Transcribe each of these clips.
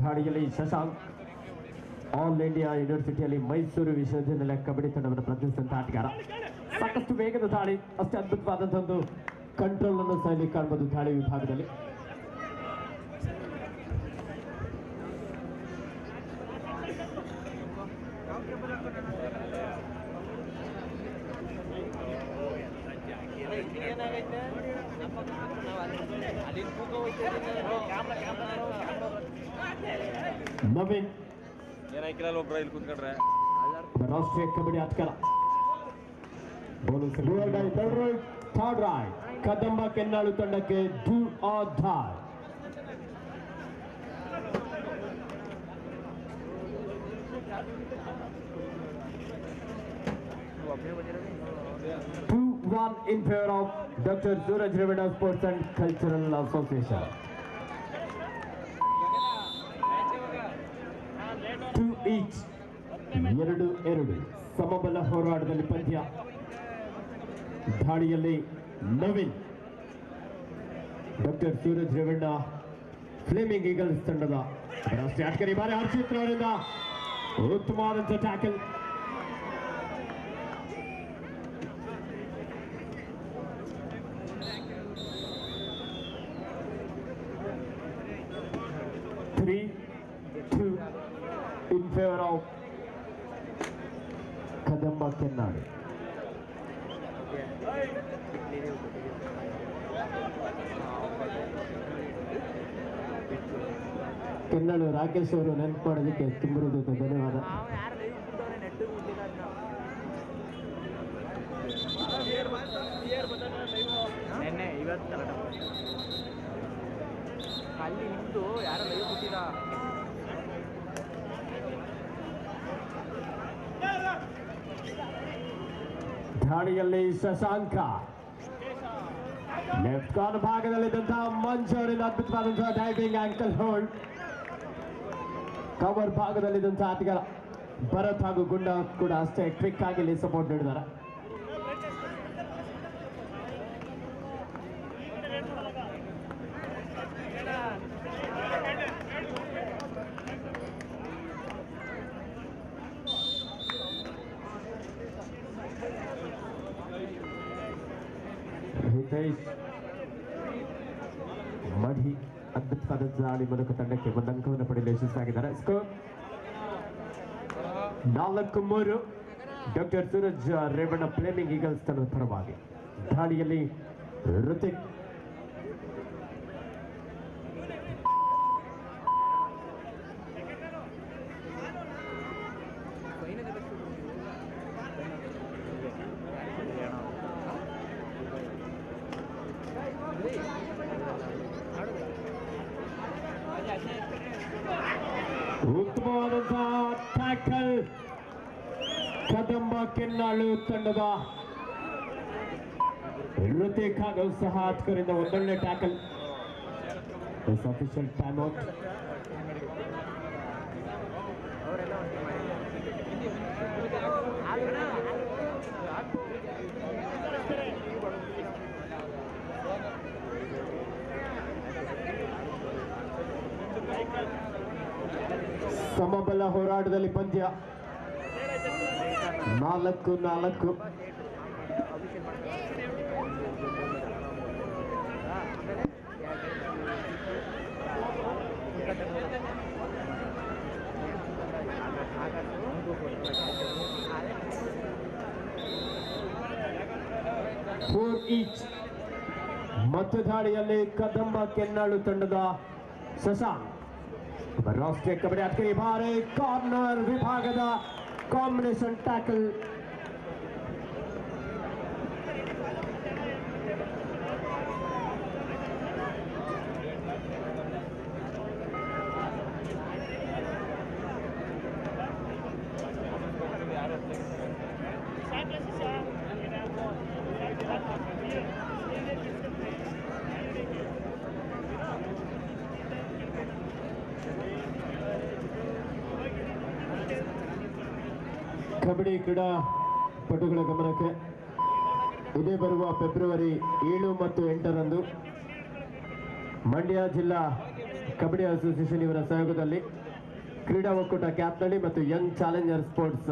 ಧಾಡಿಯಲ್ಲಿ Shashank all India ಯೂನಿವರ್ಸಿಟಿಯಲ್ಲಿ Mysuru ವಿಶ್ವವಿದ್ಯಾನಿಲಯ ಕಬಡ್ಡಿ ತಂಡವನ್ನು ಪ್ರತಿನಿಧಿಸಿದಂಥ ಆಟಗಾರ. ಸಾಕಷ್ಟು ವೇಗದ ದಾಳಿ, ಅಷ್ಟೇ ಅದ್ಭುತವಾದಂತಹ ಒಂದು ಕಂಟ್ರೋಲ್ ಅನ್ನು ಸಹ ಇಲ್ಲಿ ಕಾಣಬಹುದು ದಾಳಿ ವಿಭಾಗದಲ್ಲಿ. ನವೀನ್ ರಾಷ್ಟ್ರೀಯ ಕಬಡ್ಡಿ ಆಟಗಾರ. ಥರ್ಡ್ ರೈಟ್ ಕದಂಬ ಕೆನ್ನಾಳು ತಂಡಕ್ಕೆ do or dye. In favor of Dr. Suraj Ravina Sports and Cultural Association. 2 each. 2-2 ಸಮಬಲ ಹೋರಾಟದಲ್ಲಿ ಪಂದ್ಯ. ಧಾಡಿಯಲ್ಲಿ Naveen, doctor Suraj Revanna Fleming Eagles ತಂಡದ ರಾಷ್ಟ್ರೀಯ ಆಟಗಾರ. ಬಾರಿ ಹರ್ಷಿತ್ ಅವರಿಂದ ಉತ್ತಮವಾದಂಥ tackle. In favor of Kadamba Kennalu. Kennalu Rakesh ಅವರು ನೆನಪು ಮಾಡೋದಕ್ಕೆ ತುಂಬ ಧನ್ಯವಾದ. ಅಲ್ಲಿ ನಿಮ್ದು ಯಾರು ಲೈವ್ ಕೊಟ್ಟಿಲ್ಲ. ಧಾಡಿಯಲ್ಲಿ ಶಶಾಂಕ ಲೆಫ್ಟ್ ಕಾರ್ನ್ ಭಾಗದಲ್ಲಿದ್ದಂತಹ ಮಂಚ್ ಅವರಿಂದ ಅದ್ಭುತವಾದಂತಹ ಡೈವಿಂಗ್ ಆಂಕಲ್ ಹೋಲ್ಡ್. ಕವರ್ ಭಾಗದಲ್ಲಿದ್ದಂತಹ ಆಟಗಾರ ಭರತ್ ಹಾಗೂ ಗುಂಡ ಕೂಡ ಅಷ್ಟೇ ಕ್ವಿಕ್ ಆಗಿ ಇಲ್ಲಿ ಸಪೋರ್ಟ್ ನೀಡಿದ್ದಾರೆ. ಹಿತೇಶ್ ಮಢಿ ಅದ್ಭುತವಾದ ದಾಳಿ ಮೂಲಕ ತಂಡಕ್ಕೆ ಒಂದು ಅಂಕವನ್ನು ಪಡೆಯಲು ಯಶಸ್ವಿಯಾಗಿದ್ದಾರೆ. Score 4-3 doctor Suraj Revanna Fleming Eagles ತಂಡದ ಪರವಾಗಿ. ದಾಳಿಯಲ್ಲಿ ಋತಿಕ್, ಉತ್ತಮವಾದಂತಹ ಟ್ಯಾಕಲ್ ಕದಂಬ ಕೆನ್ನಾಳು ತಂಡದ ಋತಿಕ್ ಹಾಗೂ ಸಹ ಆಟಗಾರರಿಂದ ಒಂದೊಳ್ಳೆ ಟ್ಯಾಕಲ್. Official time out. ಸಮಬಲ ಹೋರಾಟದಲ್ಲಿ ಪಂದ್ಯ 4-4. ಮತ್ತು ದಾಳಿಯಲ್ಲಿ ಕದಂಬ ಕೆನ್ನಾಳು ತಂಡದ ಶಶಾಂಕ್ ರಾಷ್ಟ್ರೀಯ ಕಬಡ್ಡಿ ಆಟಗಾರ. ಬಾರಿ ಕಾರ್ನರ್ ವಿಭಾಗದ ಕಾಂಬಿನೇಷನ್ ಟ್ಯಾಕಲ್. ಕಬಡ್ಡಿ ಕ್ರೀಡಾಪಟುಗಳ ಗಮನಕ್ಕೆ ಇದೇ ಬರುವ ಫೆಬ್ರವರಿ 7 ಮತ್ತು 8ರಂದು ಮಂಡ್ಯ ಜಿಲ್ಲಾ ಕಬಡ್ಡಿ ಅಸೋಸಿಯೇಷನ್ ಇವರ ಸಹಯೋಗದಲ್ಲಿ ಕ್ರೀಡಾ ಒಕ್ಕೂಟ ಕ್ಯಾತ್ನಳ್ಳಿ ಮತ್ತು ಯಂಗ್ ಚಾಲೆಂಜರ್ ಸ್ಪೋರ್ಟ್ಸ್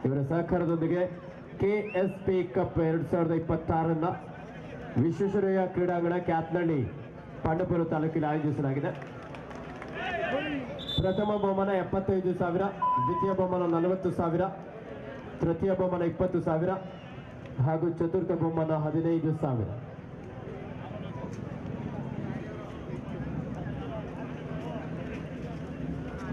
ಇವರ ಸಹಕಾರದೊಂದಿಗೆ KSP ಕಪ್ 2026 ವಿಶ್ವೇಶ್ವರಯ್ಯ ಕ್ರೀಡಾಂಗಣ ಕ್ಯಾತ್ನಳ್ಳಿ ಪಾಂಡವಪುರ ತಾಲೂಕಿನಲ್ಲಿ ಆಯೋಜಿಸಲಾಗಿದೆ. ಪ್ರಥಮ ಬಹುಮಾನ 75,000, ದ್ವಿತೀಯ ಬಹುಮಾನ 40,000, ತೃತೀಯ ಬಹುಮಾನ 20,000 ಹಾಗೂ ಚತುರ್ಥ ಬಹುಮಾನ 15,000.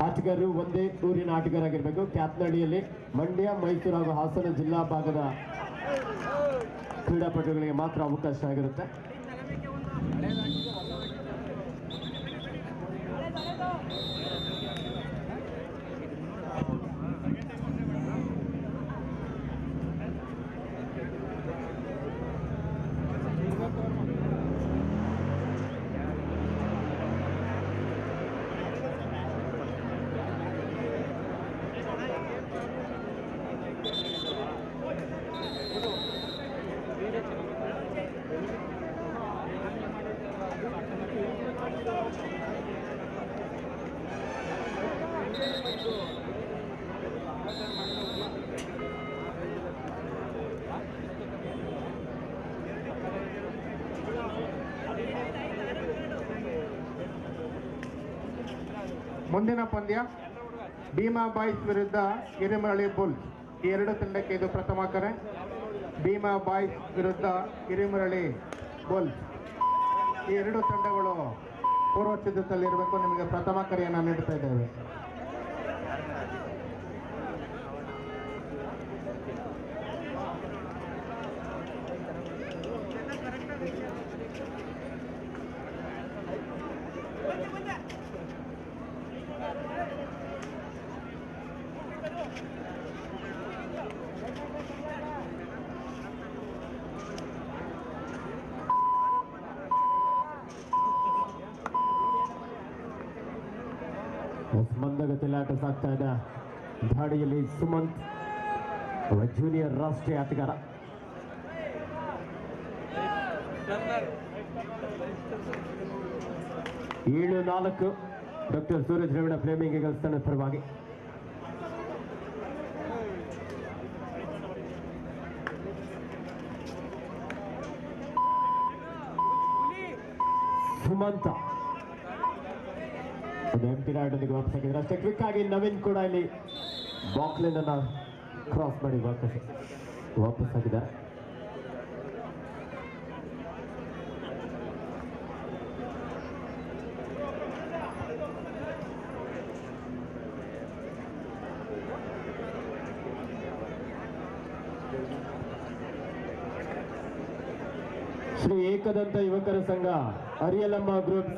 ಆಟಗಾರರು ಒಂದೇ ಊರಿನ ಆಟಗಾರರಾಗಿರಬೇಕು. ಕ್ಯಾತ್ನಳ್ಳಿಯಲ್ಲಿ ಮಂಡ್ಯ, ಮೈಸೂರು ಹಾಗೂ ಹಾಸನ ಜಿಲ್ಲಾ ಭಾಗದ ಕ್ರೀಡಾಪಟುಗಳಿಗೆ ಮಾತ್ರ ಅವಕಾಶ ಆಗಿರುತ್ತೆ. ಮುಂದಿನ ಪಂದ್ಯ ಭೀಮಾ ಬಾಯ್ಸ್ ವಿರುದ್ಧ ಹಿರೇಮರಳಿ ಬುಲ್ಸ್. ಈ ಎರಡು ತಂಡಕ್ಕೆ ಇದು ಪ್ರಥಮ ಕರೆ. ಭೀಮಾ ಬಾಯ್ಸ್ ವಿರುದ್ಧ ಹಿರೇಮರಳಿ ಬುಲ್ಸ್. ಈ ಎರಡು ತಂಡಗಳು ಪೂರ್ವ ಸಿದ್ಧತೆಯಲ್ಲಿರಬೇಕು. ನಿಮಗೆ ಪ್ರಥಮ ಕರೆಯನ್ನು ನೀಡ್ತಾ ಇದ್ದೇವೆ. ಮಂದಗತಿಯಲ್ಲಿ ಆಟ ಸಾಗ್ತಾ ಇದೆ. ದಾಳಿಯಲ್ಲಿ ಸುಮಂತ್ ಜೂನಿಯರ್ ರಾಷ್ಟ್ರೀಯ ಆಟಗಾರ. ಏಳು 4 doctor Suraj Revana Fleming Eagles ತಂಡದ ಪರವಾಗಿ. ಸುಮಂತ ಎಂಟಿ ರಾಯ್ಡೊಂದಿಗೆ ವಾಪಸ್ ಹಾಕಿದ್ರೆ ಅಷ್ಟೇ ಕ್ವಿಕ್ ಆಗಿ ನವೀನ್ ಕೂಡ ಇಲ್ಲಿ ಬಾಕ್ಲೈನ್ ಅನ್ನ ಕ್ರಾಸ್ ಮಾಡಿ ವಾಪಸ್ ಹಾಕಿದ್ದಾರೆ. ಶ್ರೀ ಏಕದಂತ ಯುವಕರ ಸಂಘ, ಅರಿಯಲಮ್ಮ ಗ್ರೂಪ್,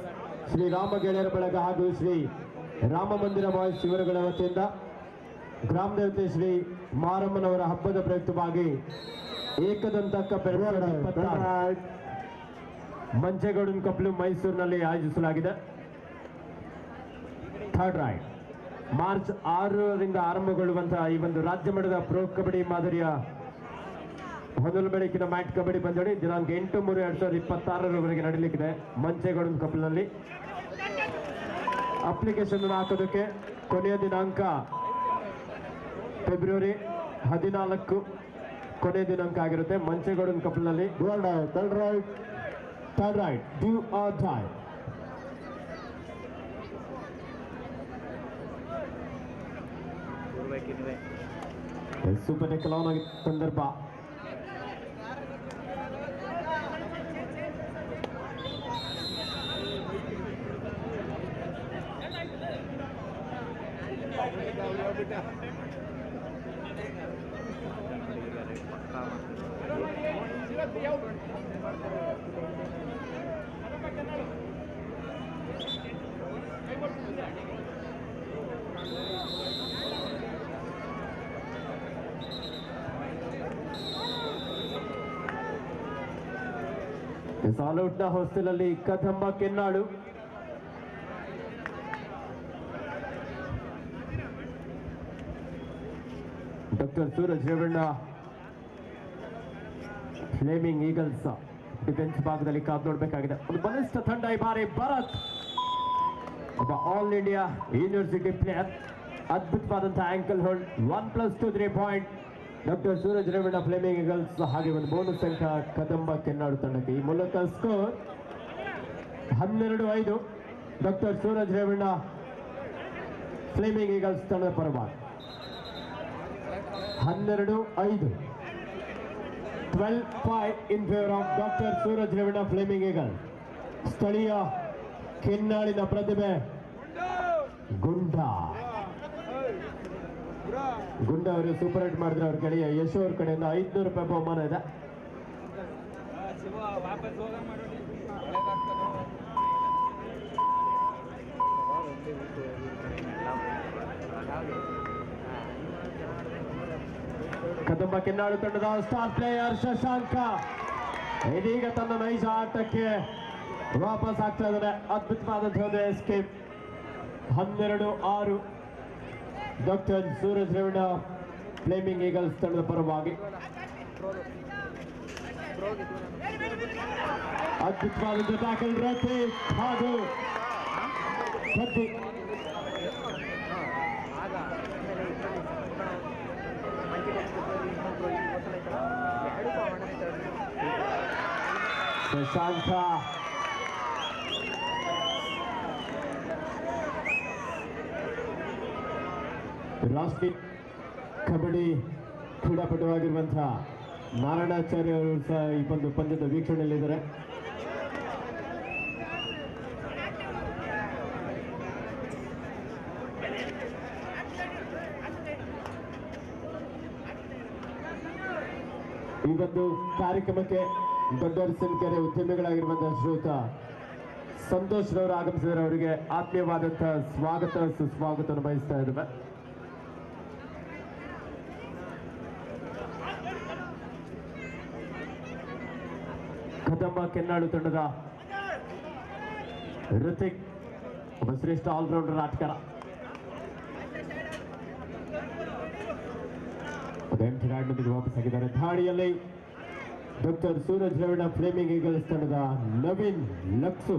ಶ್ರೀ ರಾಮ ಗೆಳೆಯರ ಬಳಗ ಹಾಗೂ ಶ್ರೀ ರಾಮ ಮಂದಿರ ಬಾಯ್ಸ್ ಇವರುಗಳ ವತಿಯಿಂದ ಗ್ರಾಮ ದೇವತೆ ಶ್ರೀ ಮಾರಮ್ಮನವರ ಹಬ್ಬದ ಪ್ರಯುಕ್ತವಾಗಿ ಏಕದಂತ ಕಪ್ 2026 ಮಂಚೇಗೌಡನ ಕಪ್ಲು ಮೈಸೂರಿನಲ್ಲಿ ಆಯೋಜಿಸಲಾಗಿದೆ. ಥರ್ಡ್ ರೈಡ್ ಮಾರ್ಚ್ 6ರಿಂದ ಆರಂಭಗೊಳ್ಳುವಂತಹ ಈ ಒಂದು ರಾಜ್ಯ ಮಟ್ಟದ ಪ್ರೊ ಕಬಡ್ಡಿ ಮಾದರಿಯ ಹೊನಲು ಬೆಳಕಿನ ಮ್ಯಾಟ್ ಕಬಡ್ಡಿ ಪಂದ್ಯಾವಳಿ ದಿನಾಂಕ 8/3/2026 ನಡೆಯಲಿಕ್ಕಿದೆ. ಮಂಚೇಗೌಡನ ಕಪ್ಲಿನಲ್ಲಿ ಅಪ್ಲಿಕೇಶನ್ ಹಾಕೋದಕ್ಕೆ ಕೊನೆಯ ದಿನಾಂಕ ಫೆಬ್ರವರಿ 14 ಕೊನೆಯ ದಿನಾಂಕ ಆಗಿರುತ್ತೆ. ಮಂಚೇಗೌಡನ ಕಪ್ಲಿನಲ್ಲಿ third raid do or die. Super ಟೆಕಲಾನ್ ಆಗಿ ಸಂದರ್ಭ. ಸಾಲೌಟ್ನ ಹೊಸ್ತಿಲಲ್ಲಿ Kadamba Kennalu. Doctor Suraj Revanna Fleming Eagles defence ಭಾಗದಲ್ಲಿ ಕಾದು ನೋಡಬೇಕಾಗಿದೆ. ಒಂದು ಬಲಿಷ್ಠ ತಂಡ ಈ ಬಾರಿ. ಭರತ್ ಒಬ್ಬ ಆಲ್ ಇಂಡಿಯಾ ಯೂನಿವರ್ಸಿಟಿ ಪ್ಲೇಯರ್. ಅದ್ಭುತವಾದಂತಹ ankle hold 1+2 3 point doctor Suraj Revanna Fleming eagles. ಹಾಗೆ ಒಂದು ಬೋನಸ್ ಅಂಕ ಕದಂಬ ಕೆನ್ನಾಡು ತಂಡಕ್ಕೆ. ಈ ಮೂಲಕ score 12-5 doctor Suraj Revanna Fleming Eagles ತಂಡದ ಪರವಾಗಿ. 12-5 12-5 in favour of doctor Suraj Revanna flaming eagle. ಸ್ಥಳೀಯ ಕೆನ್ನಾಳಿನ ಪ್ರತಿಭೆ ಗುಂಡ ಅವರು ಸೂಪರ್ ಹಿಟ್ ಮಾಡಿದ್ರೆ ಅವ್ರ ಗೆಳೆಯ ಯಶೋ ಅವ್ರ ಕಡೆಯಿಂದ 500 ರೂಪಾಯಿ ಬಹುಮಾನ ಇದೆ. ಕದಂಬ ಕೆನ್ನಾಡು ತಂಡದ ಸ್ಟಾರ್ ಪ್ಲೇಯರ್ ಶಶಾಂಕ ಇದೀಗ ತನ್ನ ನೈಜ ಆಟಕ್ಕೆ ವಾಪಸ್ ಆಗ್ತಾ ಇದ್ದಾರೆ. ಅದ್ಭುತವಾದಂತಹ ಒಂದು escape. 12-6 doctor Suraj Revanna Fleming Eagles ತಂಡದ ಪರವಾಗಿ. ಅದ್ಭುತವಾದ ಟ್ಯಾಕಲ್ ರಫೀಕ್ ಹಾಗೂ ಸದ್ದಿ. ಶಶಾಂಕ ರಾಷ್ಟ್ರೀಯ ಕಬಡ್ಡಿ ಕ್ರೀಡಾಪಟುವಾಗಿರುವಂತಹ ನಾರಾಯಣಾಚಾರ್ಯ ಅವರು ಸಹ ಈ ಒಂದು ಪಂದ್ಯದ ವೀಕ್ಷಣೆಯಲ್ಲಿದ್ದಾರೆ. ಈ ಒಂದು ಕಾರ್ಯಕ್ರಮಕ್ಕೆ ದೊಡ್ಡರಸಿನಕೆರೆ ಉದ್ಯಮಿಗಳಾಗಿರುವಂತಹ ಶ್ರೀಯುತ ಸಂತೋಷ್ ರವರು ಆಗಮಿಸಿದರೆ ಅವರಿಗೆ ಆತ್ಮೀಯವಾದಂತಹ ಸ್ವಾಗತ ಸುಸ್ವಾಗತವನ್ನು ಬಯಸ್ತಾ ಇದ್ದೇವೆ. ಕದಂಬ ಕೆನ್ನಾಡು ತಂಡದ ಋತಿಕ್ ಒಬ್ಬ ಶ್ರೇಷ್ಠ ಆಲ್ರೌಂಡರ್ ಆಟಗಾರ. ಎಂಟು ವಾಪಸ್ ಆಗಿದ್ದಾರೆ. ಧಾಡಿಯಲ್ಲಿ doctor Suraj Revanna Fleming Eagles ತಂಡದ ನವೀನ್ ಲಕ್ಸು.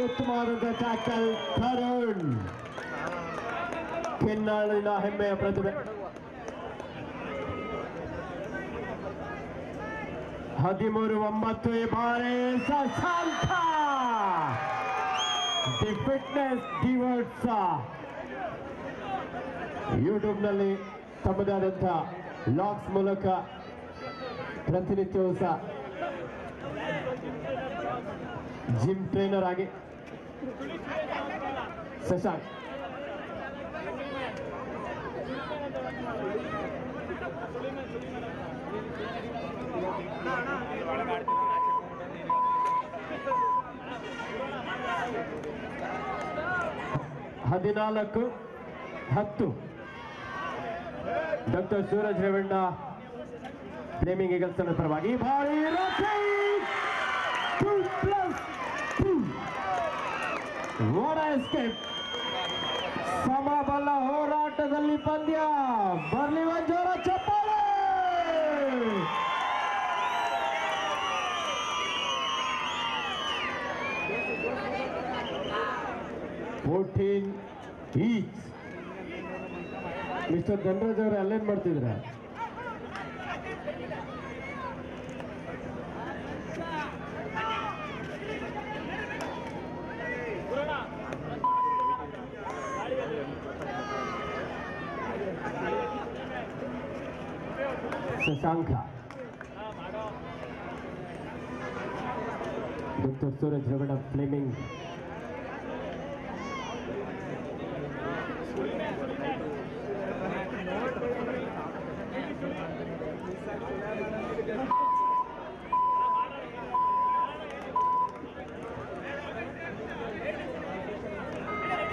ಉತ್ತಮವಾದಂತಹ ಟ್ಯಾಕಲ್ ತರುಣ್ ಕೆನ್ನಾಳಿನ ಹೆಮ್ಮೆಯ ಪ್ರತಿಭೆ. 13-9 ಈ ಬಾರಿ ಶಶಾಂಕ ದಿ ಫಿಟ್ನೆಸ್ ಡಿವರ್ಟ್ಸ್ ಯೂಟ್ಯೂಬ್ನಲ್ಲಿ ತಮ್ಮದೇ ಆದಂತಹ ಲಾಗ್ಸ್ ಮೂಲಕ ಪ್ರತಿನಿತ್ಯವೂ ಸಹ ಜಿಮ್ ಟ್ರೈನರ್ ಆಗಿ ಶಶಾಂಕ್ ಹದಿನಾಲ್ಕು 10 doctor Suraj Revanna Fleming eagles ಪರವಾಗಿ. ಭಾರಿ ಸಮಬಲ ಹೋರಾಟದಲ್ಲಿ ಪಂದ್ಯ. ಬರ್ಲಿ ಒಂಜೋರ ಚಪ್ಪಾಳೆ. 14 ಈಚ್. ಮಿಸ್ಟರ್ ಧನರಾಜ್ ಅವರು ಅಲ್ಲೇನ್ ಮಾಡ್ತಿದ್ರ? ಶಶಾಂಕ ಡಾಕ್ಟರ್ ಸೂರಜ್ ರೇವಣ್ಣ ಫ್ಲೇಮಿಂಗ್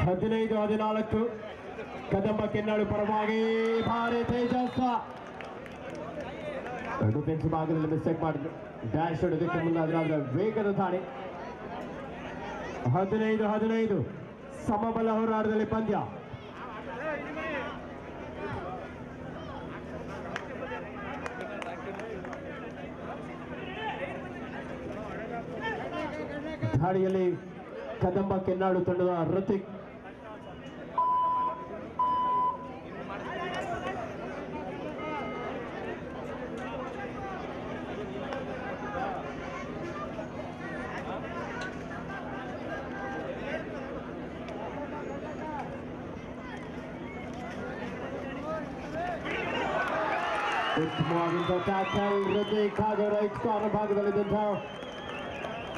ಹದಿನೈದು 14 ಕದಂಬ ಕೆನ್ನಾಡು ಪರವಾಗಿ. ಭಾರಿ ತೇಜಸ್ ಡಿಫೆನ್ಸ್ ಭಾಗದಲ್ಲಿ ಮಿಸ್ಟೇಕ್ ಮಾಡಿದ್ರು. ಡ್ಯಾಶ್ ಹೊಡೆದಕ್ಕೆ ಮುಂದಾದ್ರೆ ವೇಗದ ದಾಳಿ. 15-15 ಸಮಬಲ ಹೋರಾಟದಲ್ಲಿ ಪಂದ್ಯ. ದಾಳಿಯಲ್ಲಿ ಕದಂಬ ಕೆನ್ನಾಡು ತಂಡದ ಋತಿಕ್. ಉತ್ತಮವಾದಂಥ ಟ್ಯಾಕಲ್ ಋತಿಕ್ ಹಾಗೂ ರೈಟ್ ಕಾರ್ನರ್ ಭಾಗದಲ್ಲಿದ್ದಂತಹ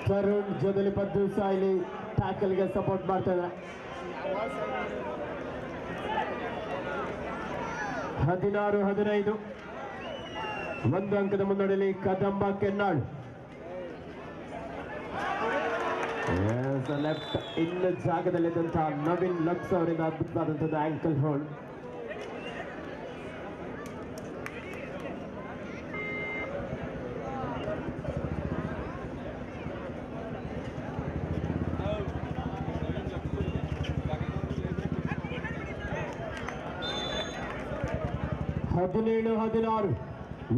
ತರುಣ್ ಜೊತೆಲಿ ಪದ್ದು ಸಾಯ್ಲಿ ಟ್ಯಾಕಲ್ಗೆ ಸಪೋರ್ಟ್ ಮಾಡ್ತಾರೆ. 16-15 ಒಂದು ಅಂಕದ ಮುನ್ನಡೆಯಲ್ಲಿ ಕದಂಬ ಕೆನ್ನಾಳ್. ಲೆಫ್ಟ್ ಇನ್ ಜಾಗದಲ್ಲಿದ್ದಂತಹ ನವೀನ್ ಲಕ್ಸ್ ಅವರಿಂದ ಅದ್ಭುತವಾದಂಥದ್ದು ಆಂಕಲ್ ಹೋಲ್ಡ್. ಹದಿನೇಳು 16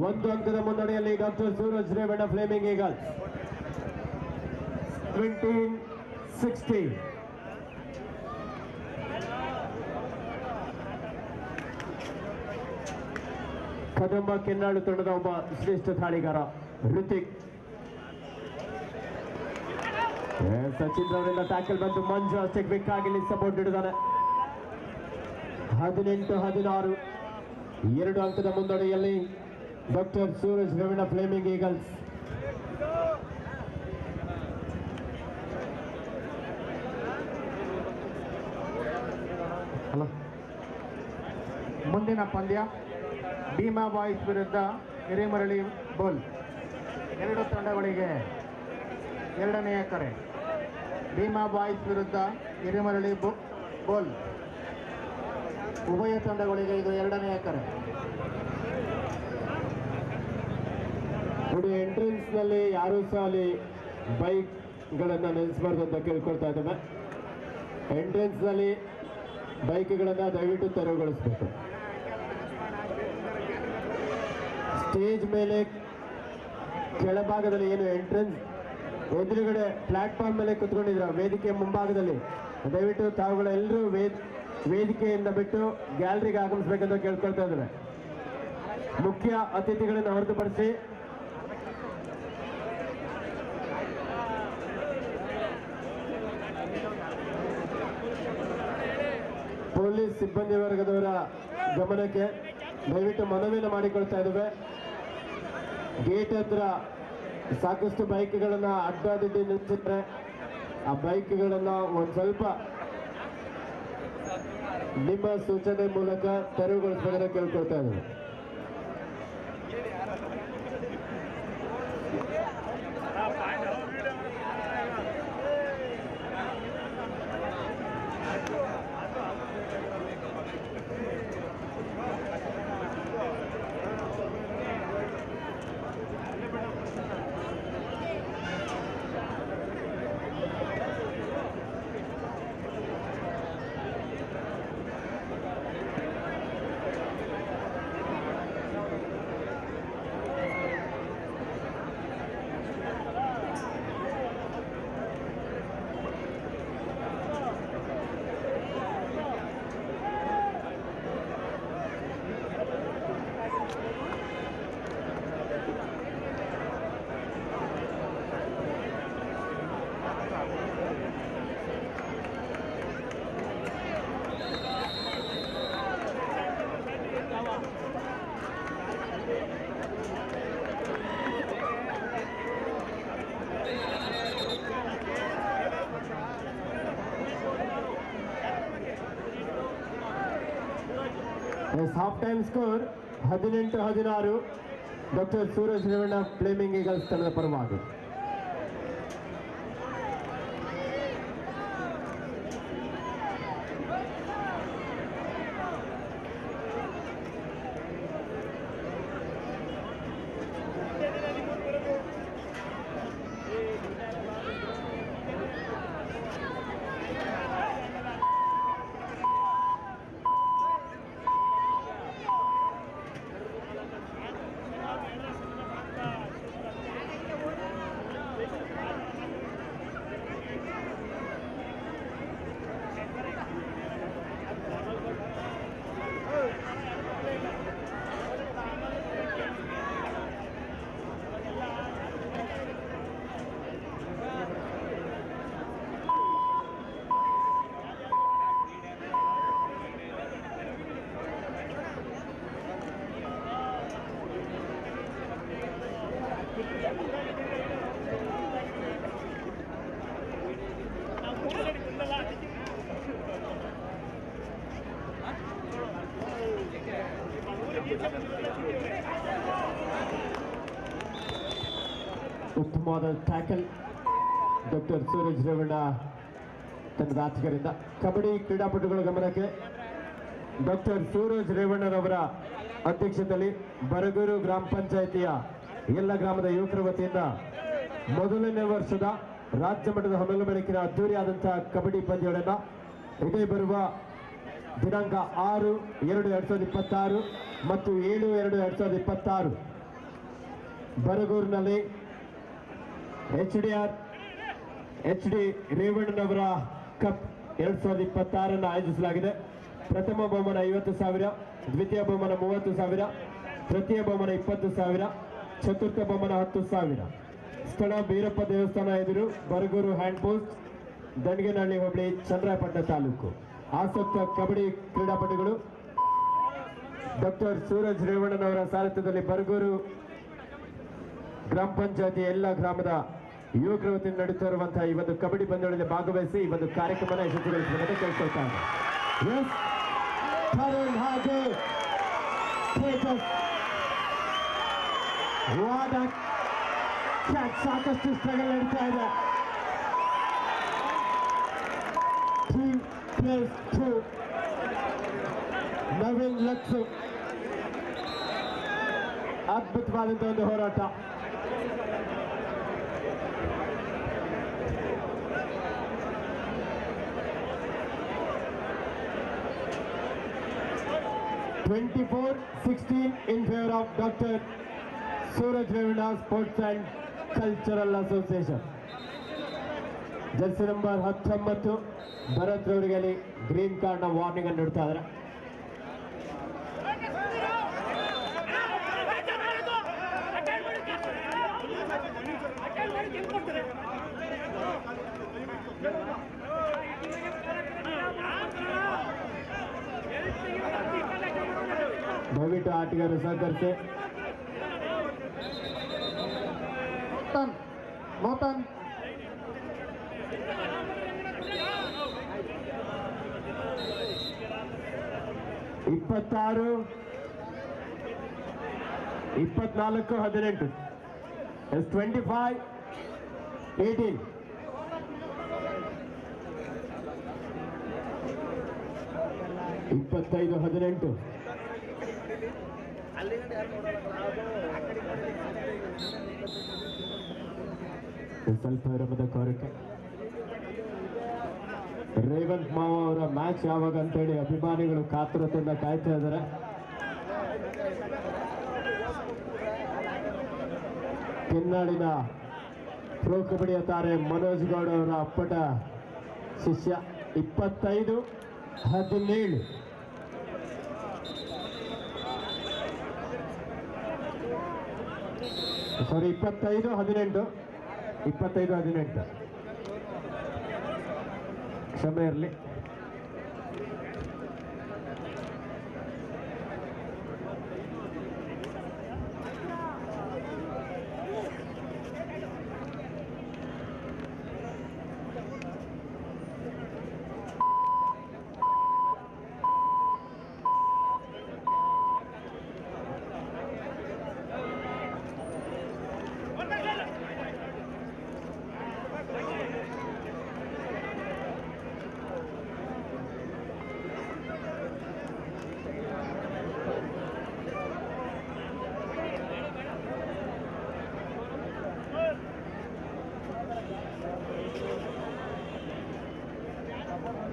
ಒಂದು ಅಂಕದ ಮುನ್ನಡೆಯಲ್ಲಿ doctor Suraj Revanna Fleming Eagles. 17-16 Kadamba Kennalu ತಂಡದ ಒಬ್ಬ ಶ್ರೇಷ್ಠ ದಾಳಿಗಾರ ಋತಿಕ್. ಸಚಿನ್ ಅವರಿಂದ ಟ್ಯಾಕಲ್ ಬಂದು ಮಂಜು ಅಷ್ಟೇ ಕ್ವಿಕ್ ಆಗಿ ಸಪೋರ್ಟ್ ಹಿಡಿದಾನೆ. 18-16 2 ಅಂಕದ ಮುನ್ನಡೆಯಲ್ಲಿ doctor Suraj Revanna Fleming Eagles. ಮುಂದಿನ ಪಂದ್ಯ ಭೀಮಾ ಬಾಯ್ಸ್ ವಿರುದ್ಧ ಹಿರೇಮರಳಿ ಬುಲ್ಸ್. ಎರಡು ತಂಡಗಳಿಗೆ ಎರಡನೆಯ ಕರೆ. ಭೀಮಾ ಬಾಯ್ಸ್ ವಿರುದ್ಧ ಹಿರೇಮರಳಿ ಬುಲ್ಸ್. ಉಭಯ ತಂಡಗಳಿಗೆ ಇದು ಎರಡನೆಯ ಕರೆ. ನೋಡಿ, ಎಂಟ್ರೆನ್ಸ್ ನಲ್ಲಿ ಯಾರೂ ಸಹ ಅಲ್ಲಿ ಬೈಕ್ ಗಳನ್ನ ನಿಲ್ಲಿಸಬಾರ್ದು ಅಂತ ಕೇಳ್ಕೊಳ್ತಾ ಇದ್ದೇವೆ. ಎಂಟ್ರೆನ್ಸ್ ನಲ್ಲಿ ಬೈಕ್ಗಳನ್ನ ದಯವಿಟ್ಟು ತೆರವುಗೊಳಿಸಬೇಕು. ಸ್ಟೇಜ್ ಮೇಲೆ ಕೆಳಭಾಗದಲ್ಲಿ ಏನು ಎಂಟ್ರೆನ್ಸ್ ಎದುರುಗಡೆ ಪ್ಲಾಟ್ಫಾರ್ಮ್ ಮೇಲೆ ಕುತ್ಕೊಂಡಿದ್ರ ವೇದಿಕೆ ಮುಂಭಾಗದಲ್ಲಿ ದಯವಿಟ್ಟು ತಾವುಗಳೆಲ್ಲರೂ ವೇದಿಕೆಯಿಂದ ಬಿಟ್ಟು ಗ್ಯಾಲರಿಗೆ ಆಗಮಿಸಬೇಕಂತ ಕೇಳ್ಕೊಳ್ತಾ ಇದ್ದಾರೆ. ಮುಖ್ಯ ಅತಿಥಿಗಳನ್ನು ಹೊರತುಪಡಿಸಿ ಪೊಲೀಸ್ ಸಿಬ್ಬಂದಿ ವರ್ಗದವರ ಗಮನಕ್ಕೆ ದಯವಿಟ್ಟು ಮನವಿಯನ್ನು ಮಾಡಿಕೊಳ್ತಾ ಇದ್ದೇವೆ. ಗೇಟ್ ಹತ್ರ ಸಾಕಷ್ಟು ಬೈಕ್ಗಳನ್ನ ಅಡ್ಡಾದಿಡ್ಡಿ ನಿಲ್ಲಿಸಿದ್ರೆ ಆ ಬೈಕ್ಗಳನ್ನ ಒಂದು ಸ್ವಲ್ಪ ನಿಮ್ಮ ಸೂಚನೆ ಮೂಲಕ ತೆರವುಗೊಳಿಸಬೇಕಂತ ಕೇಳ್ಕೊಳ್ತಾ ಇದ್ದೇವೆ. Half time score 18-16 doctor Suraj Revanna Fleming Eagles ತಂಡದ ಪರವಾಗಿ. ಉತ್ತಮವಾದ ಟ್ಯಾಕಲ್ ಡಾಕ್ಟರ್ ಸೂರಜ್ ರೇವಣ್ಣ ತಂಡದ ಆಟಗಾರರಿಂದ. ಕಬಡ್ಡಿ ಕ್ರೀಡಾಪಟುಗಳ ಗಮನಕ್ಕೆ ಡಾಕ್ಟರ್ ಸೂರಜ್ ರೇವಣ್ಣರವರ ಅಧ್ಯಕ್ಷತೆಯಲ್ಲಿ ಬರಗೂರು ಗ್ರಾಮ ಪಂಚಾಯಿತಿಯ ಎಲ್ಲ ಗ್ರಾಮದ ಯುವಕರ ವತಿಯಿಂದ ಮೊದಲನೇ ವರ್ಷದ ರಾಜ್ಯ ಮಟ್ಟದ ಹೊನಲು ಬೆಳಕಿನ ಅದ್ದೂರಿಯಾದಂತಹ ಕಬಡ್ಡಿ ಪಂದ್ಯಗಳನ್ನು ಇದೇ ಬರುವ ದಿನಾಂಕ 6/2/2026 ಮತ್ತು 7/2/2026 ಬರಗೂರಿನಲ್ಲಿ ಎಚ್ ಡಿ ರೇವಣ್ಣನವರ ಕಪ್ 2026 ಆಯೋಜಿಸಲಾಗಿದೆ. ಪ್ರಥಮ ಬಹುಮಾನ 50,000, ದ್ವಿತೀಯ ಬಹುಮಾನ 30,000, ತೃತೀಯ ಬಹುಮಾನ 20,000, ಚತುರ್ಥ ಬಹುಮಾನ 10,000. ಸ್ಥಳ ಬೀರಪ್ಪ ದೇವಸ್ಥಾನ ಎದುರು, ಬರಗೂರು ಹ್ಯಾಂಡ್ ಪೋಸ್ಟ್, ದಂಡಗೇನಹಳ್ಳಿ ಹೋಬಳಿ, ಚನ್ನರಾಯಪಟ್ಟಣ ತಾಲೂಕು. ಆಸಕ್ತ ಕಬಡ್ಡಿ ಕ್ರೀಡಾಪಟುಗಳು ಡಾಕ್ಟರ್ ಸೂರಜ್ ರೇವಣ್ಣನವರ ಸಾರಥ್ಯದಲ್ಲಿ ಬರಗೂರು ಗ್ರಾಮ ಪಂಚಾಯತಿ ಎಲ್ಲ ಗ್ರಾಮದ ಯುವಕರ ವತಿಯಿಂದ ನಡೀತಾ ಇರುವಂತಹ ಈ ಒಂದು ಕಬಡ್ಡಿ ಪಂದ್ಯಗಳಲ್ಲಿ ಭಾಗವಹಿಸಿ ಈ ಒಂದು ಕಾರ್ಯಕ್ರಮನ ಯಶಸ್ವಿಗೊಳಿಸಬೇಕಂತ ಕೇಳ್ಕೊಳ್ತಾರೆ. ಸಾಕಷ್ಟು ಸ್ಟ್ರಗಲ್ ನಡೀತಾ ಇದೆ. 3+2 ನವೀನ್ ಲಕ್ಸು ಅದ್ಭುತವಾದಂತಹ ಒಂದು ಹೋರಾಟ. (24-16) in favor of Dr. Suraj Ravina Sports and Cultural Association. Jersey number 19 Bharat ರವರಿಗೆ ಅಲ್ಲಿ ಗ್ರೀನ್ ಕಾರ್ಡ್ ನ ವಾರ್ನಿಂಗ್ ಅನ್ನು ನೀಡ್ತಾ ಇದ್ದಾರೆ. ದಯವಿಟ್ಟು ಆಟಗಾರರು ಸಹಕರಿಸಿ. ಮೋತನ್ 26-24-18 25-18. ಸ್ವಲ್ಪ ವಿರಾಮದ ಕೋರಿಕೆ. ರೇವಂತ್ ಮಾವ ಅವರ ಮ್ಯಾಚ್ ಯಾವಾಗ ಅಂತೇಳಿ ಅಭಿಮಾನಿಗಳು ಕಾತುರತೆಯಿಂದ ಕಾಯ್ತಾ ಇದ್ದಾರೆ. ಕೆನ್ನಾಡಿನ ಪ್ರೋ ಕಬಡ್ಡಿಯ ತಾರೆ ಮನೋಜ್ ಗೌಡ ಅವರ ಅಪ್ಪಟ ಶಿಷ್ಯ. 25-17. ಸಾರಿ 25-18. ಕ್ಷಮೆ ಇರಲಿ.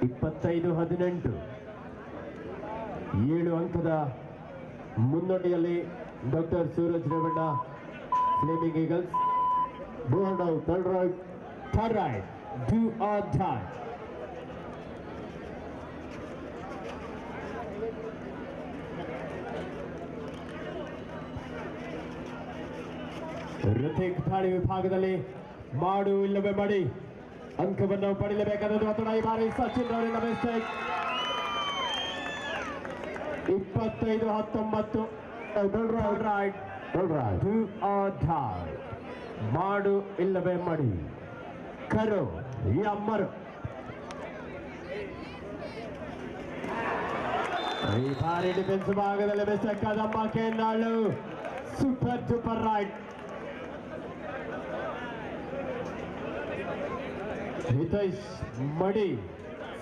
(25-18) 7 ಅಂಕದ ಮುನ್ನಡೆಯಲ್ಲಿ doctor Suraj Revanna Fleming Eagles. Board out, third raid, do or die. Hrithik ದಾಳಿ ವಿಭಾಗದಲ್ಲಿ ಮಾಡು ಇಲ್ಲವೇ ಮಾಡಿ ಅಂಕವನ್ನು ಪಡೆಯಲೇಬೇಕಾದದ್ದು. ಅಥವಾ ಈ ಬಾರಿ ಸಚಿನ್ ಅವರಿಂದ ಮಿಸ್ಟೇಕ್. 25-19 ಮಾಡು ಇಲ್ಲವೇ ಮಾಡಿ. ಕರು ಈ ಅಮ್ಮರು ಈ ಬಾರಿ ಡಿಫೆನ್ಸ್ ಭಾಗದಲ್ಲಿ mister Kadamba Kennadu super duper raid. Hitaish ಮಡಿ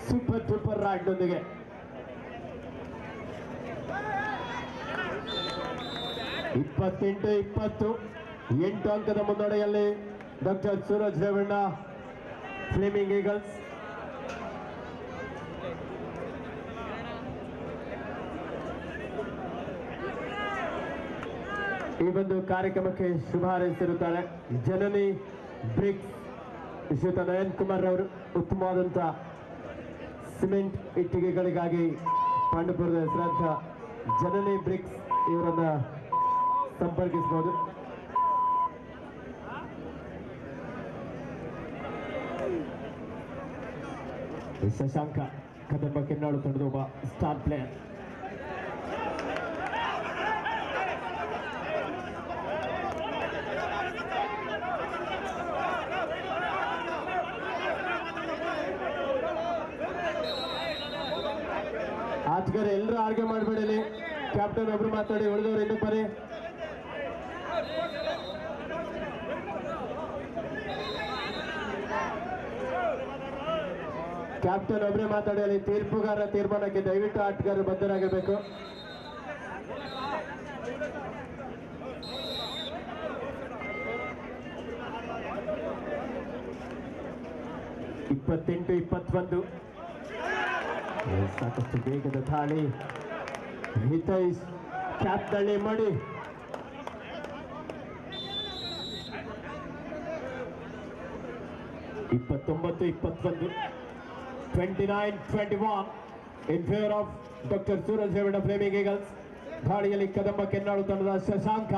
ಸೂಪರ್ ಡೂಪರ್ ರೈಟ್ ನೊಂದಿಗೆ 28-20 8 ಅಂಕದ ಮುನ್ನಡೆಯಲ್ಲಿ doctor Suraj Revanna Fleming eagles. ಈ ಒಂದು ಕಾರ್ಯಕ್ರಮಕ್ಕೆ ಶುಭ ಹಾರೈಸಿರುತ್ತಾರೆ ಜನನಿ ಬ್ರಿಕ್ಸ್ ಶ್ರೀಯುತ ನಯನ್ ಕುಮಾರ್ ಅವರು. ಉತ್ತಮವಾದಂಥ ಸಿಮೆಂಟ್ ಇಟ್ಟಿಗೆಗಳಿಗಾಗಿ ಪಾಂಡುಪುರದ ಹೆಸರಾಂತ ಜನನಿ ಬ್ರಿಕ್ಸ್ ಇವರನ್ನ ಸಂಪರ್ಕಿಸಬಹುದು. ಶಶಾಂಕ ಕದಂಬ ಕೆನ್ನಾಳು ತಂಡದ ಒಬ್ಬ ಸ್ಟಾರ್ ಪ್ಲೇಯರ್. ಆಟಗಾರ ಎಲ್ಲರೂ ಆರ್ಗೆ ಮಾಡಬೇಡಿ. ಕ್ಯಾಪ್ಟನ್ ಒಬ್ರು ಮಾತಾಡಿ, ಉಳಿದವರು ಇನ್ನೂ ಬರೀ. ಕ್ಯಾಪ್ಟನ್ ಒಬ್ಬರೇ ಮಾತಾಡಿ. ಅಲ್ಲಿ ತೀರ್ಪುಗಾರ ತೀರ್ಮಾನಕ್ಕೆ ದಯವಿಟ್ಟು ಆಟಗಾರರು ಬದ್ಧರಾಗಿರಬೇಕು. ಇಪ್ಪತ್ತೆಂಟು 21 ಸಾಕಷ್ಟು ವೇಗದ ದಾಳಿ. ಹಿತೈಷ್ ಕ್ಯಾಪ್ ದಾಳಿ ಮಾಡಿ 29-21 29-21 in favor of Dr. Suraj Ravana Flaming Eagles. ದಾಳಿಯಲ್ಲಿ ಕದಂಬ ಕೆನ್ನಾಳು ತಂಡದ ಶಶಾಂಕ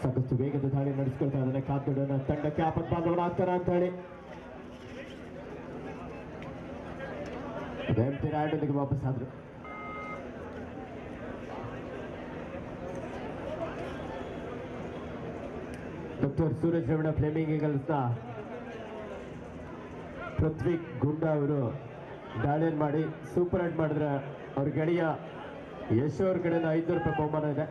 ಸಾಕಷ್ಟು ವೇಗದ ದಾಳಿ ನಡೆಸಿಕೊಳ್ತಾ ಇದ್ದಾನೆ. ಕಾತುಡನ ತಂಡಕ್ಕೆ ಆಪತ್ ಬಾಂಧವನಾಗ್ತಾರ ಅಂತ ಹೇಳಿ ರಾಯಣ್ಣನಿಗೆ ವಾಪಸ್ ಆದ್ರು. ಡಾಕ್ಟರ್ ಸೂರಜ್ ರೇವಣ್ಣ ಫ್ಲೇಮಿಂಗ್ ಈಗಲ್ಸ್ನ ಪೃಥ್ವಿ ಗುಂಡ ಅವರು ದಾಳಿಯನ್ನು ಮಾಡಿ ಸೂಪರ್ ಹೈಟ್ ಮಾಡಿದ್ರೆ ಅವ್ರ ಗೆಳೆಯ ಯಶ್ ಅವ್ರ ಕಡೆಯಿಂದ 500 ರೂಪಾಯಿ ಬಹುಮಾನ ಇದೆ.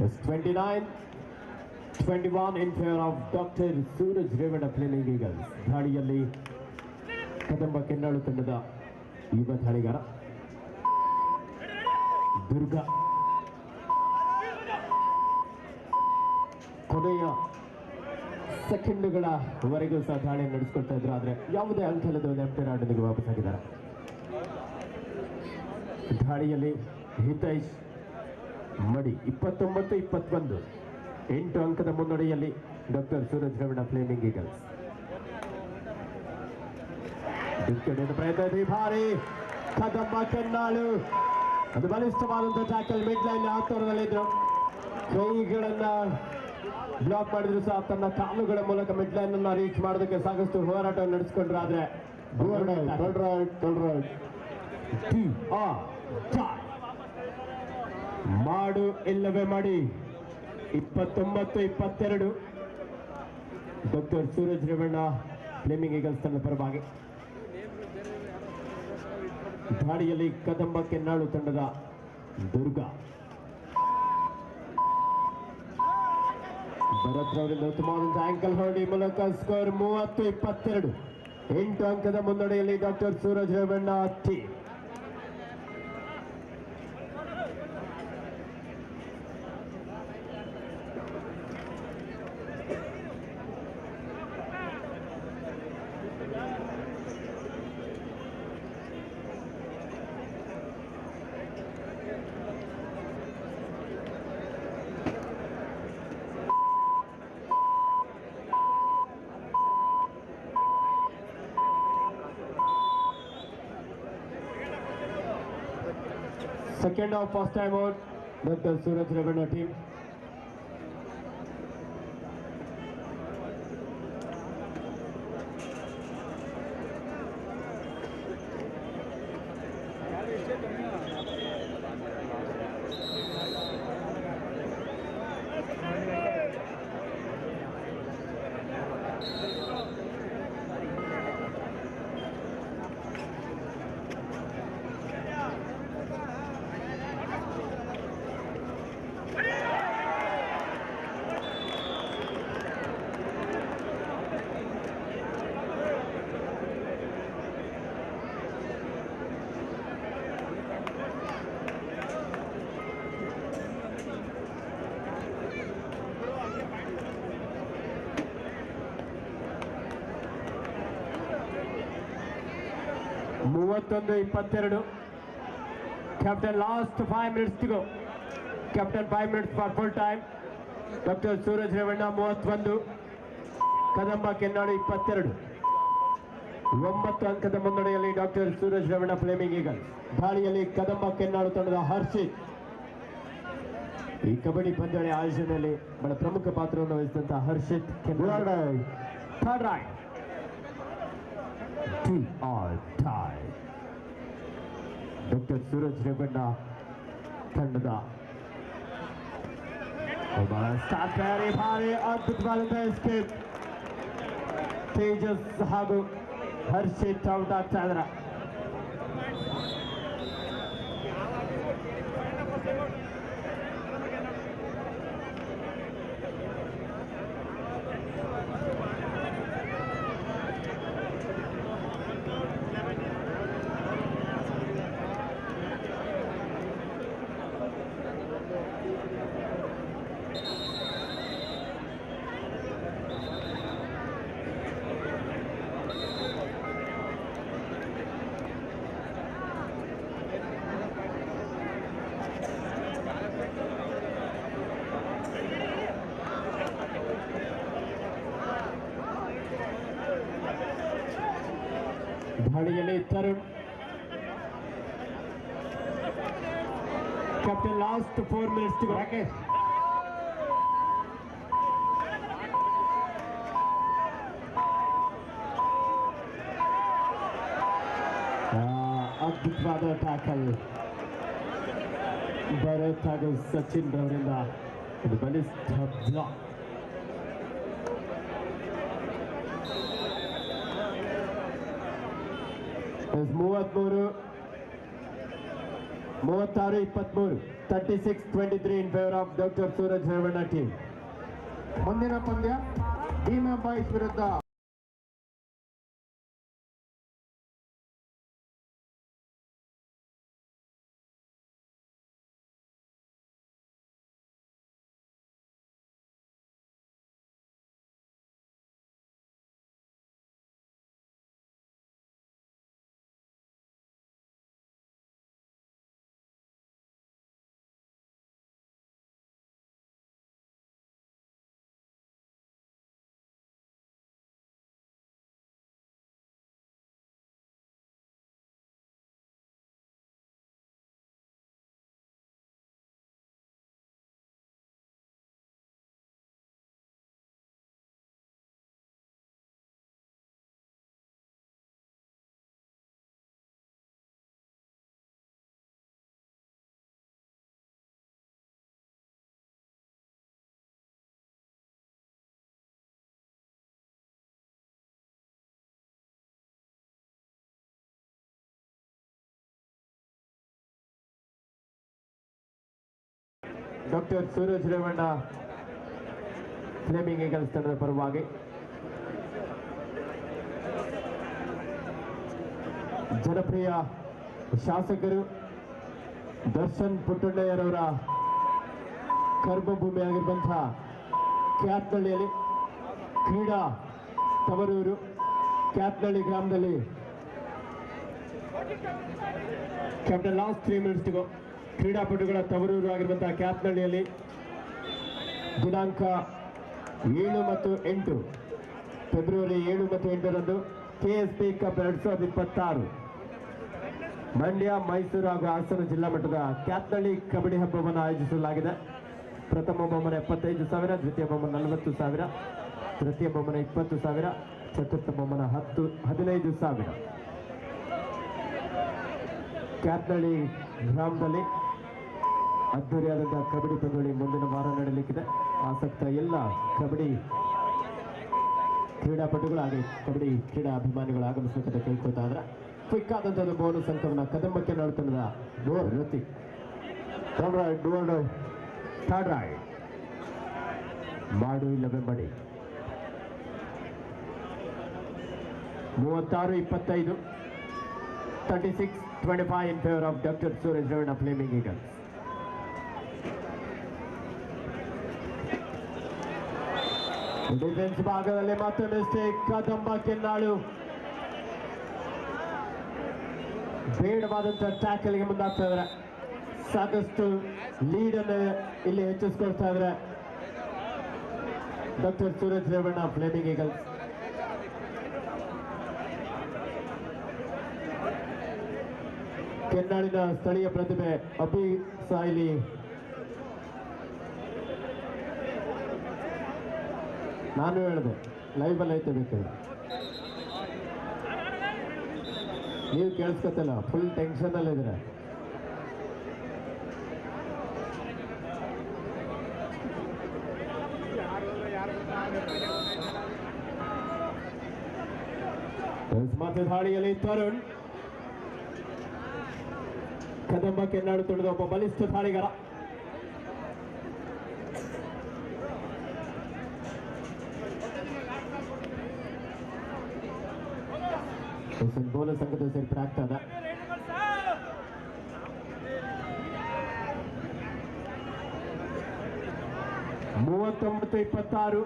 It's 29-21 in favor of Dr. Suraj Ravana Flaming Eagles. ದಾಳಿಯಲ್ಲಿ ಕದಂಬ ಕೆನ್ನಾಳು ತಂಡದ ಯುವ ದಾಳಿಗಾರ ದುರ್ಗಾ ಕೊನೆಯ ಸೆಕೆಂಡುಗಳವರೆಗೂ ಸಹ ದಾಳಿ ನಡೆಸಿಕೊಳ್ತಾ ಇದ್ರು. ಆದರೆ ಯಾವುದೇ ಅಂಕಲದ ಲೆಫ್ಟ್ ಆಟನಿಗೆ ವಾಪಸ್ ಆಗಿದ್ದಾರೆ. ದಾಳಿಯಲ್ಲಿ ಹಿತೈಷ್ ಮಡಿ 29-21 8 ಅಂಕದ ಮುನ್ನಡೆಯಲ್ಲಿ doctor Suraj Revanna Fleming eagles. ಪ್ರಯತ್ನ ಭಾರಿ ಕದಂಬ ಕೆನ್ನಾಳು ಅದು ಬಲಿಷ್ಠವಾದಂತಹ ಟ್ಯಾಕಲ್ ಮಿಡ್ ಲೈನ್ ಹತ್ತಿರದಲ್ಲಿದ್ರು. ಕೈಗಳನ್ನ ಬ್ಲಾಕ್ ಮಾಡಿದ್ರು ಸಹ ತನ್ನ ಕಾಲುಗಳ ಮೂಲಕ ಮಿಡ್ ಲೈನ್ ಅನ್ನ ರೀಚ್ ಮಾಡೋದಕ್ಕೆ ಸಾಕಷ್ಟು ಹೋರಾಟ ನಡೆಸಿಕೊಂಡ್ರು. ಆದ್ರೆ ಮಾಡು ಇಲ್ಲವೇ ಮಾಡಿ 29-22 doctor Suraj Revanna Fleming eagles ತಂಡ ಪರವಾಗಿ. ದಾಳಿಯಲ್ಲಿ ಕದಂಬ ಕೆನ್ನಾಳು ತಂಡದ ದುರ್ಗಾ ಭರತ್ ಅವರಿಂದ ಉತ್ತಮವಾದಂತಹ ಆಂಕಲ್ ಹೊರಡಿ ಮೂಲಕ ಸ್ಕೋರ್ 30-22 8 ಅಂಕದ ಮುನ್ನಡೆಯಲ್ಲಿ doctor Suraj Revanna team. Second half, first time out, Dr. Suraj Ravana team. 31-22. Captain, last 5 minutes to go. Captain, 5 minutes for full time. Dr. Suraj Revanna 31, Kadamba Kennadu 22. 9 ಅಂಕದ ಮುನ್ನಡೆಯಲ್ಲಿ doctor Suraj Revanna Fleming eagles. ದಾಳಿಯಲ್ಲಿ ಕದಂಬ ಕೆನ್ನಾಡು ತಂಡದ ಹರ್ಷಿತ್ ಈ ಕಬಡ್ಡಿ ಪಂದ್ಯಾವಳಿ ಆಯೋಜನೆಯಲ್ಲಿ ಬಹಳ ಪ್ರಮುಖ ಪಾತ್ರವನ್ನು ವಹಿಸಿದಂತಹ Harshith third raid. Doctor Suraj Revanna ತಂಡದ ಭಾರಿ ಅದ್ಭುತವಾದಂತಹ ಎಸ್ಕೇಪ್. ತೇಜಸ್ ಹಾಗೂ ಹರ್ಷಿತ್ ಔಟ್ ಆಗ್ತಾ ಇದ್ರ. ದಾಳಿಯಲ್ಲಿ Tarun. Captain, last 4 minutes to go. Rakesh ಅದ್ಭುತವಾದ ಟ್ಯಾಕಲ್ ಭರತ್ ಹಾಗೂ ಸಚಿನ್ ರವರಿಂದ ಇದು ಬಲಿಷ್ಠ block. 36-23 36-23 in favor of Dr. Suraj Revanna team. ಮುಂದಿನ ಪಂದ್ಯ ಭೀಮಾ ಬಾಯ್ಸ್ ವಿರುದ್ಧ doctor Suraj Revanna Fleming Eagles ತಂಡದ ಪರವಾಗಿ ಜನಪ್ರಿಯ ಶಾಸಕರು ದರ್ಶನ್ ಪುಟ್ಟಣ್ಣಯ್ಯರವರ ಕರ್ಮಭೂಮಿಯಾಗಿರುವಂತಹ ಕ್ಯಾತ್ನಳ್ಳಿಯಲ್ಲಿ ಕ್ರೀಡಾ ತವರೂರು ಕ್ಯಾತ್ನಳ್ಳಿ ಗ್ರಾಮದಲ್ಲಿ captain, last 3 minutes to go. ಕ್ರೀಡಾಪಟುಗಳ ತವರೂರು ಆಗಿರುವಂತಹ ಕ್ಯಾತ್ನಳ್ಳಿಯಲ್ಲಿ ದಿನಾಂಕ 7 ಮತ್ತು 8 ಫೆಬ್ರವರಿ 7 ಮತ್ತು 8ರಂದು KSP ಕಪ್ 2026 ಮಂಡ್ಯ, ಮೈಸೂರು ಹಾಗೂ ಹಾಸನ ಜಿಲ್ಲಾ ಮಟ್ಟದ ಕ್ಯಾತ್ನಳ್ಳಿ ಕಬಡ್ಡಿ ಹಬ್ಬವನ್ನು ಆಯೋಜಿಸಲಾಗಿದೆ. ಪ್ರಥಮ ಬಹುಮಾನ 75,000, ದ್ವಿತೀಯ ಬಹುಮಾನ 40,000, ತೃತೀಯ ಬಹುಮಾನ 20,000, ಚತುರ್ಥ ಬಹುಮಾನ 15,000. ಕ್ಯಾತ್ನಳ್ಳಿ ಗ್ರಾಮದಲ್ಲಿ ಅದ್ದೂರಿಯಾದಂತಹ ಕಬಡ್ಡಿ ಪಂದ್ಯಾವಳಿ ಮುಂದಿನ ವಾರ ನಡೆಯಲಿಕ್ಕಿದೆ. ಆಸಕ್ತ ಎಲ್ಲ ಕಬಡ್ಡಿ ಕ್ರೀಡಾಪಟುಗಳು ಹಾಗೆ ಕಬಡ್ಡಿ ಕ್ರೀಡಾ ಅಭಿಮಾನಿಗಳು ಆಗಮಿಸಬೇಕಂತ ಕೇಳ್ಕೊತಾ ಇದ್ರೆ ಕ್ವಿಕ್ ಆದಂತಹ ಬೋನಸ್ ಅಂಕವನ್ನು ಕದಂಬಕ್ಕೆ ನೋಡ್ತನದ ರತಿ ಥರ್ಡ್ ರೈಡ್ ಮಾಡು ಇಲ್ಲವೇ ಮಡಿ. 36-25 36-25 in favor of Dr. Suraj Revanna Flaming Eagles. Defence ಭಾಗದಲ್ಲಿ ಮತ್ತೆ ಮಿಸ್ಟೇಕ್. ಕದಂಬ ಕೆನ್ನಾಳು ಬೇಡವಾದಂತಹ ಟ್ಯಾಕಲ್ಗೆ ಮುಂದಾಗ್ತಾ ಇದ್ದಾರೆ. ಸಾಕಷ್ಟು ಲೀಡನ್ನು ಇಲ್ಲಿ ಹೆಚ್ಚಿಸ್ಕೊಳ್ತಾ ಇದ್ದಾರೆ doctor Suraj Revanna Fleming eagles. ಕೆನ್ನಾಡಿನ ಸ್ಥಳೀಯ ಪ್ರತಿಭೆ ಅಭಿ ಸಾಯ್ಲಿ ನಾನು ಹೇಳಿದೆ ಲೈವ್ ಅಲ್ಲಿ ಐತೆ ಬೇಕಾದ್ರೆ ನೀವು ಕೇಳಿಸ್ಕೊತಿಲ್ಲ, ಫುಲ್ ಟೆನ್ಷನ್ ಅಲ್ಲಿ ಇದ್ರೆ. ಮತ್ತೆ ದಾಳಿಯಲ್ಲಿ ತರುಣ್ ಕದಂಬ ಕೆನ್ನಾಡು ತುಳಿದ ಒಬ್ಬ ಬಲಿಷ್ಠ ದಾಳಿಗಾರ. ಬೋಲ ಸಂಘದ ಸೇರ್ಪಡೆ ಆಗ್ತದೆ. (39-26)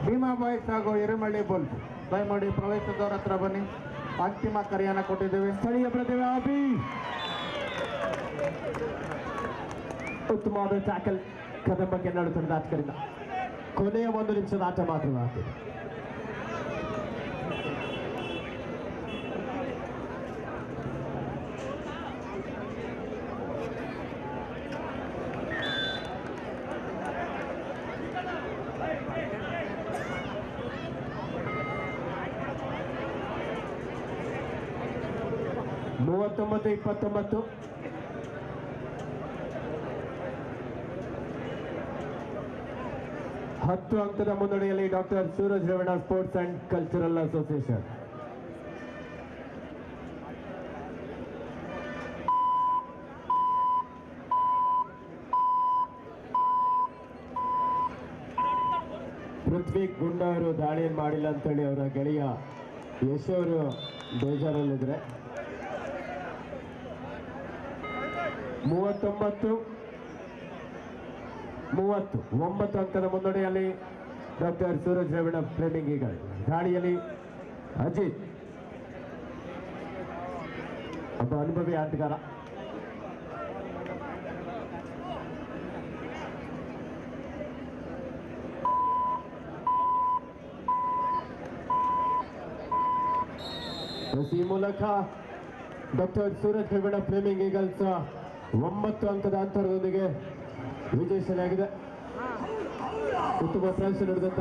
ಭೀಮಾ ಬಾಯ್ಸ್ ಹಾಗೂ ಹಿರೇಮಳ್ಳಿ ಬುಲ್ಸ್ ದಯಮಾಡಿ ಪ್ರವೇಶದವರ ಹತ್ರ ಬನ್ನಿ. ಅಂತಿಮ ಕರೆಯನ್ನು ಕೊಟ್ಟಿದ್ದೇವೆ. ಸ್ಥಳೀಯ ಪ್ರತಿಭೆ ಅಭಿ ಉತ್ತಮವಾದ ಟ್ಯಾಕಲ್ ಕದಂಬ ಕೆನ್ನಾಡು ತಂಡದ ಆಟಗಾರರಿಂದ. ಕೊನೆಯ 1 ನಿಮಿಷದ ಆಟ ಮಾತ್ರವಾಗ್ತದೆ. (29-29) 10 ಅಂಕದ ಮುನ್ನಡೆಯಲ್ಲಿ doctor Suraj Revanna sports and cultural association. Prithvi Gunda ಅವರು ದಾಳಿಯನ್ನು ಮಾಡಿಲ್ಲ ಅಂತೇಳಿ ಅವರ ಗೆಳೆಯ ಯಶ್ ಅವರು ಬೇಜಾರಲ್ಲಿದ್ರೆ. 39-30 9 ಅಂಕದ ಮುನ್ನಡೆಯಲ್ಲಿ doctor Suraj Revanna flaming eagle. ದಾಳಿಯಲ್ಲಿ ಅಜಿತ್ ಒಬ್ಬ ಅನುಭವಿ ಆಟಗಾರ. ಈ ಮೂಲಕ doctor Suraj Revanna Fleming eagles 9 ಅಂಕದ ಅಂತರದೊಂದಿಗೆ ವಿಜಯಶಾಲಿಯಾಗಿದೆ. ಉತ್ತಮ ಪ್ರದರ್ಶನ ನಡೆದಂತ